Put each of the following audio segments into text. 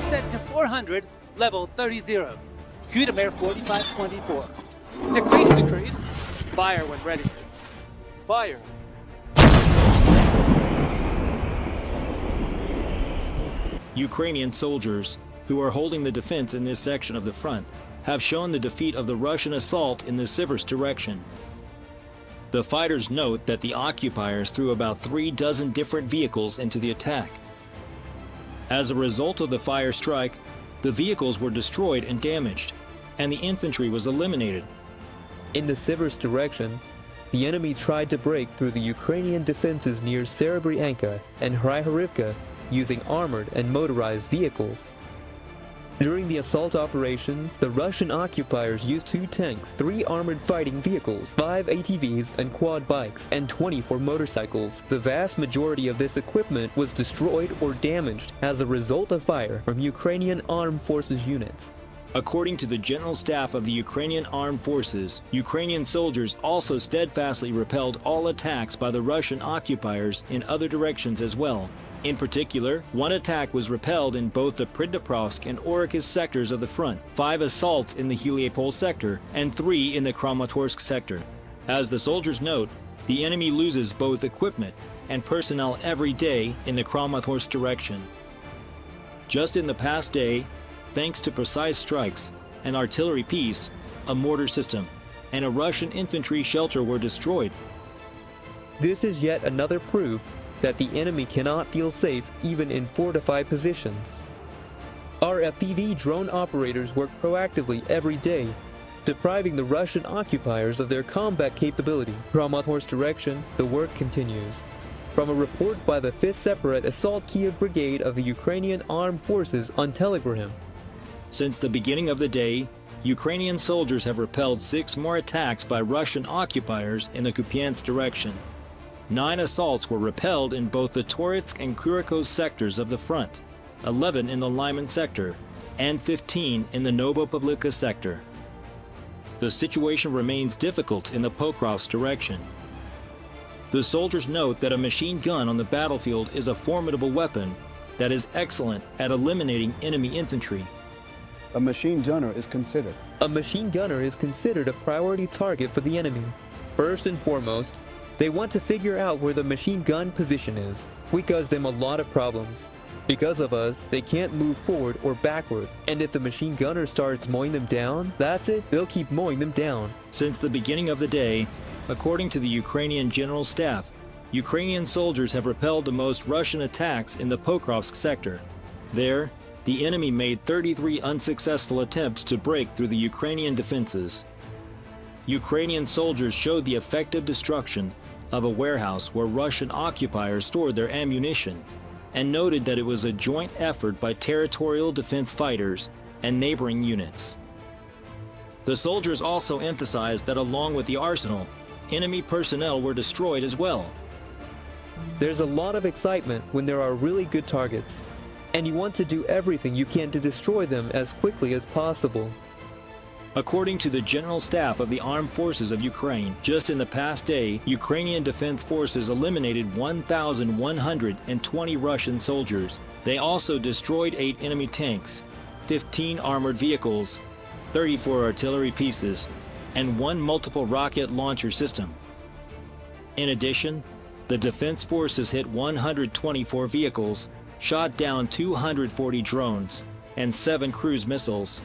Ascent to 400, level 30. Kudamer 4524. Decrease decrease. Fire when ready. Fire. Ukrainian soldiers, who are holding the defense in this section of the front, have shown the defeat of the Russian assault in the Siversk direction. The fighters note that the occupiers threw about 3 dozen different vehicles into the attack. As a result of the fire strike, the vehicles were destroyed and damaged, and the infantry was eliminated. In the Siversk direction, the enemy tried to break through the Ukrainian defenses near Serebryanka and Hryhorivka using armored and motorized vehicles. During the assault operations, the Russian occupiers used 2 tanks, 3 armored fighting vehicles, 5 ATVs and quad bikes, and 24 motorcycles. The vast majority of this equipment was destroyed or damaged as a result of fire from Ukrainian armed forces units. According to the General Staff of the Ukrainian Armed Forces, Ukrainian soldiers also steadfastly repelled all attacks by the Russian occupiers in other directions as well. In particular, 1 attack was repelled in both the Pridniprovsk and Orikis sectors of the front, 5 assaults in the Heliopol sector, and 3 in the Kramatorsk sector. As the soldiers note, the enemy loses both equipment and personnel every day in the Kramatorsk direction. Just in the past day, thanks to precise strikes, an artillery piece, a mortar system, and a Russian infantry shelter were destroyed. This is yet another proof that the enemy cannot feel safe even in fortified positions. Our FPV drone operators work proactively every day, depriving the Russian occupiers of their combat capability. Kramatorsk direction, the work continues. From a report by the 5th Separate Assault Kiev Brigade of the Ukrainian Armed Forces on Telegram. Since the beginning of the day, Ukrainian soldiers have repelled 6 more attacks by Russian occupiers in the Kupiansk direction. 9 assaults were repelled in both the Toretsk and Kurikos sectors of the front, 11 in the Lyman sector, and 15 in the Novopublika sector. The situation remains difficult in the Pokrovsk direction. The soldiers note that a machine gun on the battlefield is a formidable weapon that is excellent at eliminating enemy infantry. A machine gunner is considered. A machine gunner is considered a priority target for the enemy. First and foremost, they want to figure out where the machine gun position is. We cause them a lot of problems. Because of us, they can't move forward or backward. And if the machine gunner starts mowing them down, that's it, they'll keep mowing them down. Since the beginning of the day, according to the Ukrainian General Staff, Ukrainian soldiers have repelled the most Russian attacks in the Pokrovsk sector. There, the enemy made 33 unsuccessful attempts to break through the Ukrainian defenses. Ukrainian soldiers showed the effective destruction of a warehouse where Russian occupiers stored their ammunition, and noted that it was a joint effort by territorial defense fighters and neighboring units. The soldiers also emphasized that along with the arsenal, enemy personnel were destroyed as well. There's a lot of excitement when there are really good targets, and you want to do everything you can to destroy them as quickly as possible. According to the General Staff of the Armed Forces of Ukraine, just in the past day, Ukrainian Defense Forces eliminated 1,120 Russian soldiers. They also destroyed 8 enemy tanks, 15 armored vehicles, 34 artillery pieces, and 1 multiple rocket launcher system. In addition, the Defense Forces hit 124 vehicles, shot down 240 drones, and 7 cruise missiles.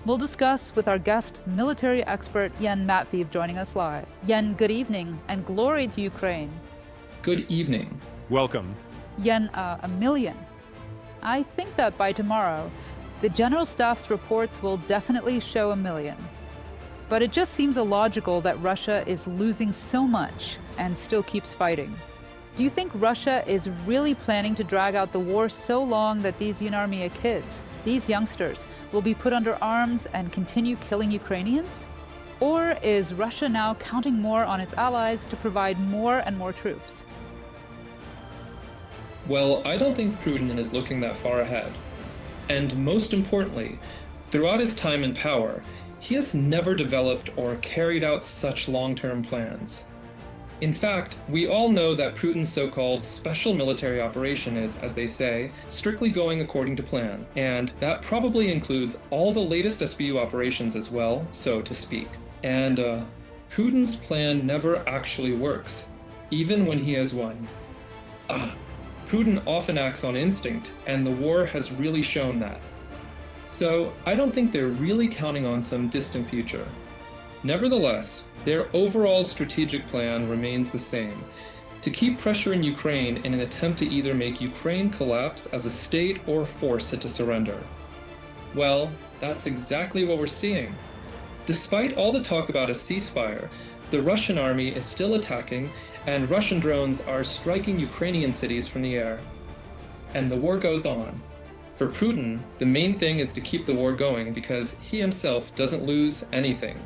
We'll discuss with our guest military expert Yen Matveev joining us live. Yen, good evening and glory to Ukraine. Good evening. Welcome. Yen, 1 million. I think that by tomorrow, the General Staff's reports will definitely show 1 million. But it just seems illogical that Russia is losing so much and still keeps fighting. Do you think Russia is really planning to drag out the war so long that these Yunarmia kids, these youngsters, will be put under arms and continue killing Ukrainians? Or is Russia now counting more on its allies to provide more and more troops? Well, I don't think Putin is looking that far ahead. And most importantly, throughout his time in power, he has never developed or carried out such long-term plans. In fact, we all know that Putin's so-called special military operation is, as they say, strictly going according to plan, and that probably includes all the latest SBU operations as well, so to speak. And Putin's plan never actually works, even when he has won. Putin often acts on instinct, and the war has really shown that. So I don't think they're really counting on some distant future. Nevertheless, their overall strategic plan remains the same: to keep pressure in Ukraine in an attempt to either make Ukraine collapse as a state or force it to surrender. Well, that's exactly what we're seeing. Despite all the talk about a ceasefire, the Russian army is still attacking, and Russian drones are striking Ukrainian cities from the air. And the war goes on. For Putin, the main thing is to keep the war going because he himself doesn't lose anything.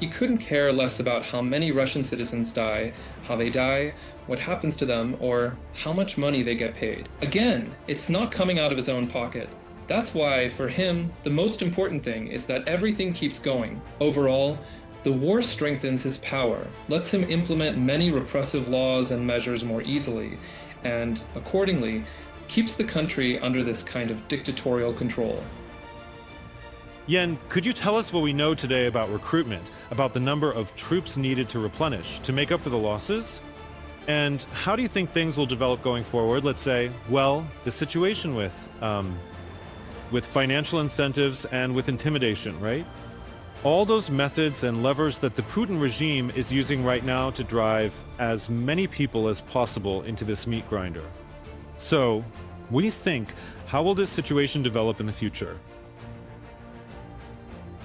He couldn't care less about how many Russian citizens die, how they die, what happens to them, or how much money they get paid. Again, it's not coming out of his own pocket. That's why, for him, the most important thing is that everything keeps going. Overall, the war strengthens his power, lets him implement many repressive laws and measures more easily, and, accordingly, keeps the country under this kind of dictatorial control. Yen, could you tell us what we know today about recruitment, about the number of troops needed to replenish, to make up for the losses? And how do you think things will develop going forward? Let's say, well, the situation with financial incentives and with intimidation, right? All those methods and levers that the Putin regime is using right now to drive as many people as possible into this meat grinder. So, what do you think? How will this situation develop in the future?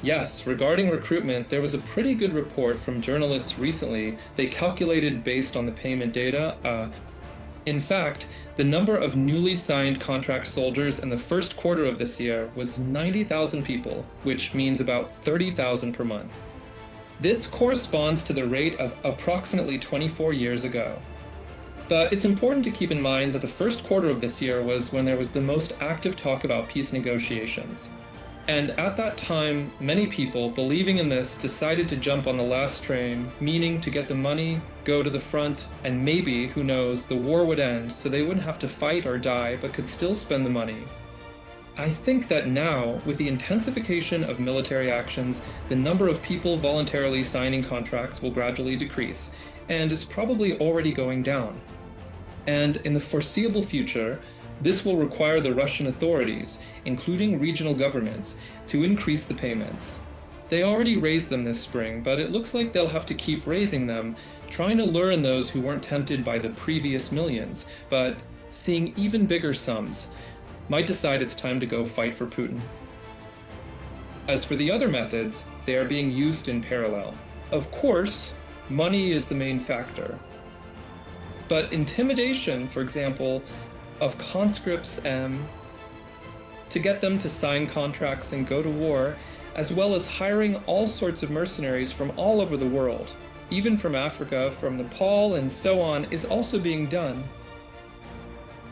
Yes, regarding recruitment, there was a pretty good report from journalists recently. They calculated based on the payment data. In fact, the number of newly signed contract soldiers in the first quarter of this year was 90,000 people, which means about 30,000 per month. This corresponds to the rate of approximately 24 years ago. But it's important to keep in mind that the first quarter of this year was when there was the most active talk about peace negotiations. And at that time, many people, believing in this, decided to jump on the last train, meaning to get the money, go to the front, and maybe, who knows, the war would end so they wouldn't have to fight or die, but could still spend the money. I think that now, with the intensification of military actions, the number of people voluntarily signing contracts will gradually decrease, and is probably already going down. And in the foreseeable future, this will require the Russian authorities, including regional governments, to increase the payments. They already raised them this spring, but it looks like they'll have to keep raising them, trying to lure in those who weren't tempted by the previous millions, but seeing even bigger sums, might decide it's time to go fight for Putin. As for the other methods, they are being used in parallel. Of course, money is the main factor. But intimidation, for example, of conscripts to get them to sign contracts and go to war, as well as hiring all sorts of mercenaries from all over the world, even from Africa, from Nepal, and so on, is also being done.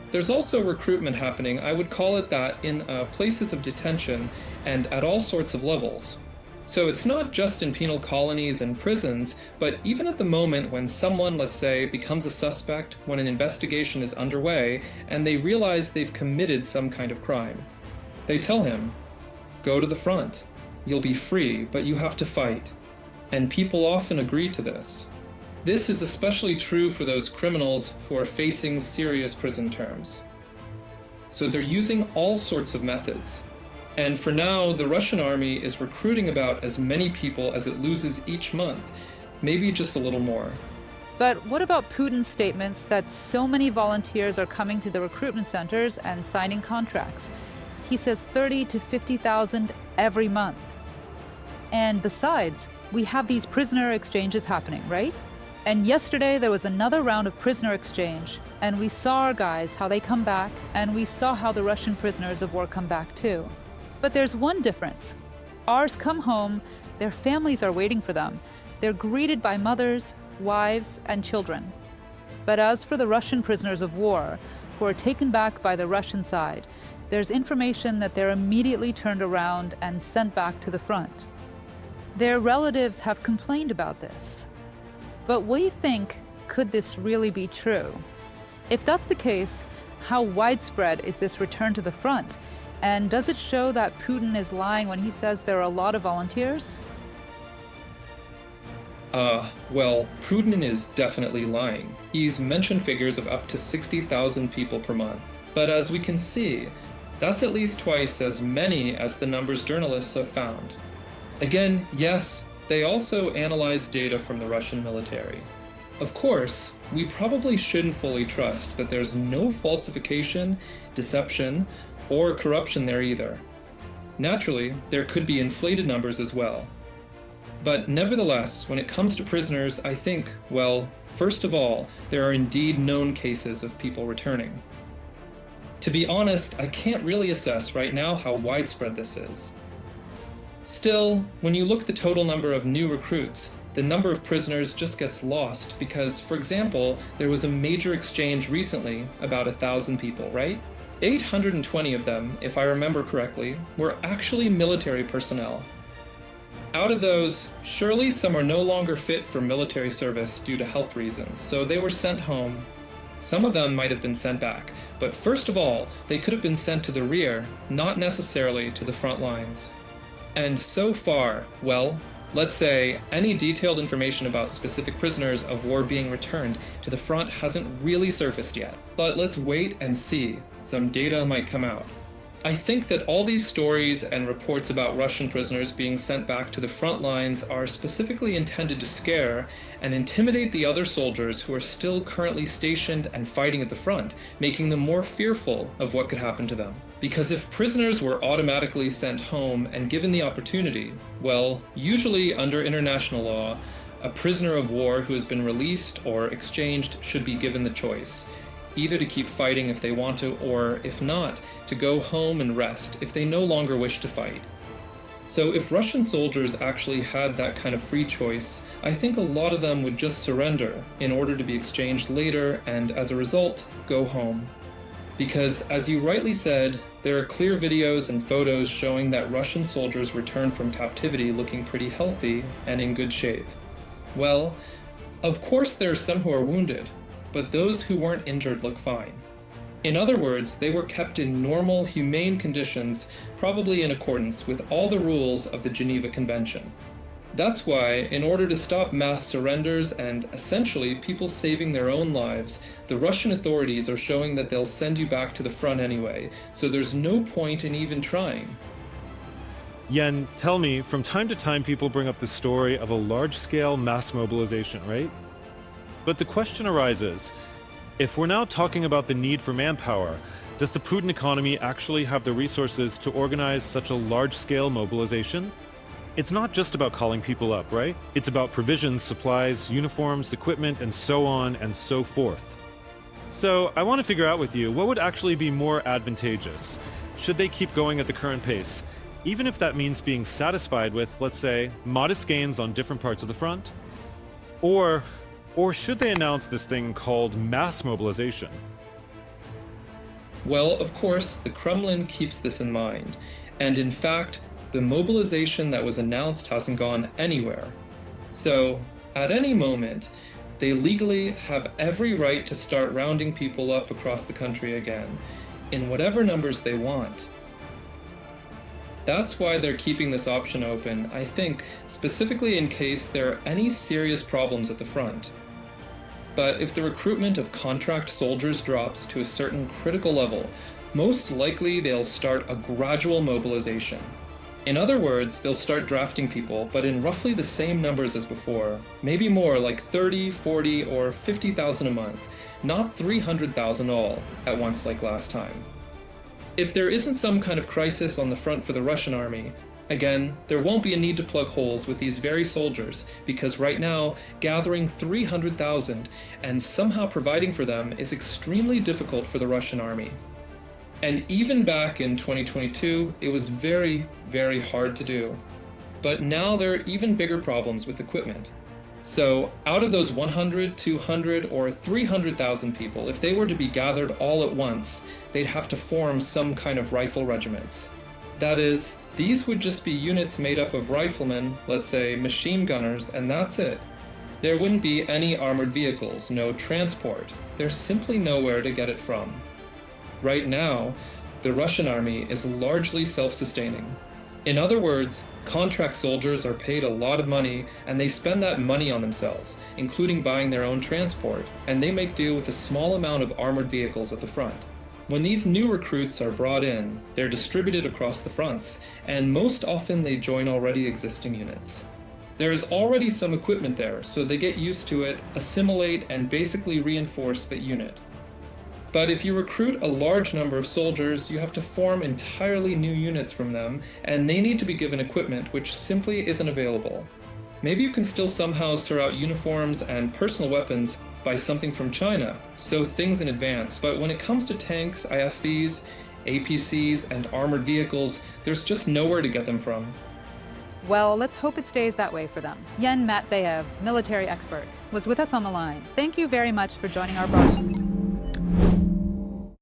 There's also recruitment happening, I would call it that, in places of detention and at all sorts of levels. So it's not just in penal colonies and prisons, but even at the moment when someone, let's say, becomes a suspect, when an investigation is underway, and they realize they've committed some kind of crime. They tell him, go to the front. You'll be free, but you have to fight. And people often agree to this. This is especially true for those criminals who are facing serious prison terms. So they're using all sorts of methods. And for now, the Russian army is recruiting about as many people as it loses each month, maybe just a little more. But what about Putin's statements that so many volunteers are coming to the recruitment centers and signing contracts? He says 30 to 50,000 every month. And besides, we have these prisoner exchanges happening, right? And yesterday there was another round of prisoner exchange, and we saw our guys, how they come back, and we saw how the Russian prisoners of war come back too. But there's one difference. Ours come home, their families are waiting for them. They're greeted by mothers, wives, and children. But as for the Russian prisoners of war, who are taken back by the Russian side, there's information that they're immediately turned around and sent back to the front. Their relatives have complained about this. But what do you think could this really be true? If that's the case, how widespread is this return to the front? And does it show that Putin is lying when he says there are a lot of volunteers? Well, Putin is definitely lying. He's mentioned figures of up to 60,000 people per month. But as we can see, that's at least twice as many as the numbers journalists have found. Again, yes, they also analyze data from the Russian military. Of course, we probably shouldn't fully trust that there's no falsification, deception, or corruption there either. Naturally, there could be inflated numbers as well. But nevertheless, when it comes to prisoners, I think, well, first of all, there are indeed known cases of people returning. To be honest, I can't really assess right now how widespread this is. Still, when you look at the total number of new recruits, the number of prisoners just gets lost because, for example, there was a major exchange recently, about 1,000 people, right? 820 of them, if I remember correctly, were actually military personnel. Out of those, surely some are no longer fit for military service due to health reasons, so they were sent home. Some of them might have been sent back, but first of all, they could have been sent to the rear, not necessarily to the front lines. And so far, well, let's say any detailed information about specific prisoners of war being returned to the front hasn't really surfaced yet. But let's wait and see. Some data might come out. I think that all these stories and reports about Russian prisoners being sent back to the front lines are specifically intended to scare and intimidate the other soldiers who are still currently stationed and fighting at the front, making them more fearful of what could happen to them. Because if prisoners were automatically sent home and given the opportunity, well, usually under international law, a prisoner of war who has been released or exchanged should be given the choice, either to keep fighting if they want to, or if not, to go home and rest if they no longer wish to fight. So if Russian soldiers actually had that kind of free choice, I think a lot of them would just surrender in order to be exchanged later and, as a result, go home. Because, as you rightly said, there are clear videos and photos showing that Russian soldiers returned from captivity looking pretty healthy and in good shape. Well, of course there are some who are wounded, but those who weren't injured look fine. In other words, they were kept in normal, humane conditions, probably in accordance with all the rules of the Geneva Convention. That's why, in order to stop mass surrenders and essentially people saving their own lives, the Russian authorities are showing that they'll send you back to the front anyway, so there's no point in even trying. Yen, tell me, from time to time people bring up the story of a large-scale mass mobilization, right? But the question arises, if we're now talking about the need for manpower, does the Putin economy actually have the resources to organize such a large-scale mobilization? It's not just about calling people up, right? It's about provisions, supplies, uniforms, equipment, and so on and so forth. So I want to figure out with you, what would actually be more advantageous? Should they keep going at the current pace, even if that means being satisfied with, let's say, modest gains on different parts of the front? Or should they announce this thing called mass mobilization? Well, of course, the Kremlin keeps this in mind, and in fact, the mobilization that was announced hasn't gone anywhere. So, at any moment, they legally have every right to start rounding people up across the country again, in whatever numbers they want. That's why they're keeping this option open, I think, specifically in case there are any serious problems at the front. But if the recruitment of contract soldiers drops to a certain critical level, most likely they'll start a gradual mobilization. In other words, they'll start drafting people, but in roughly the same numbers as before, maybe more, like 30, 40, or 50,000 a month, not 300,000 all at once like last time. If there isn't some kind of crisis on the front for the Russian army, again, there won't be a need to plug holes with these very soldiers, because right now, gathering 300,000 and somehow providing for them is extremely difficult for the Russian army. And even back in 2022, it was very, very hard to do. But now there are even bigger problems with equipment. So out of those 100, 200, or 300,000 people, if they were to be gathered all at once, they'd have to form some kind of rifle regiments. That is, these would just be units made up of riflemen, let's say machine gunners, and that's it. There wouldn't be any armored vehicles, no transport. There's simply nowhere to get it from. Right now, the Russian army is largely self-sustaining. In other words, contract soldiers are paid a lot of money and they spend that money on themselves, including buying their own transport, and they make do with a small amount of armored vehicles at the front. When these new recruits are brought in, they're distributed across the fronts, and most often they join already existing units. There is already some equipment there, so they get used to it, assimilate, and basically reinforce the unit. But if you recruit a large number of soldiers, you have to form entirely new units from them, and they need to be given equipment which simply isn't available. Maybe you can still somehow sort out uniforms and personal weapons by something from China, so things in advance, but when it comes to tanks, IFVs, APCs, and armored vehicles, there's just nowhere to get them from. Well, let's hope it stays that way for them. Yen Matveyev, military expert, was with us on the line. Thank you very much for joining our broadcast.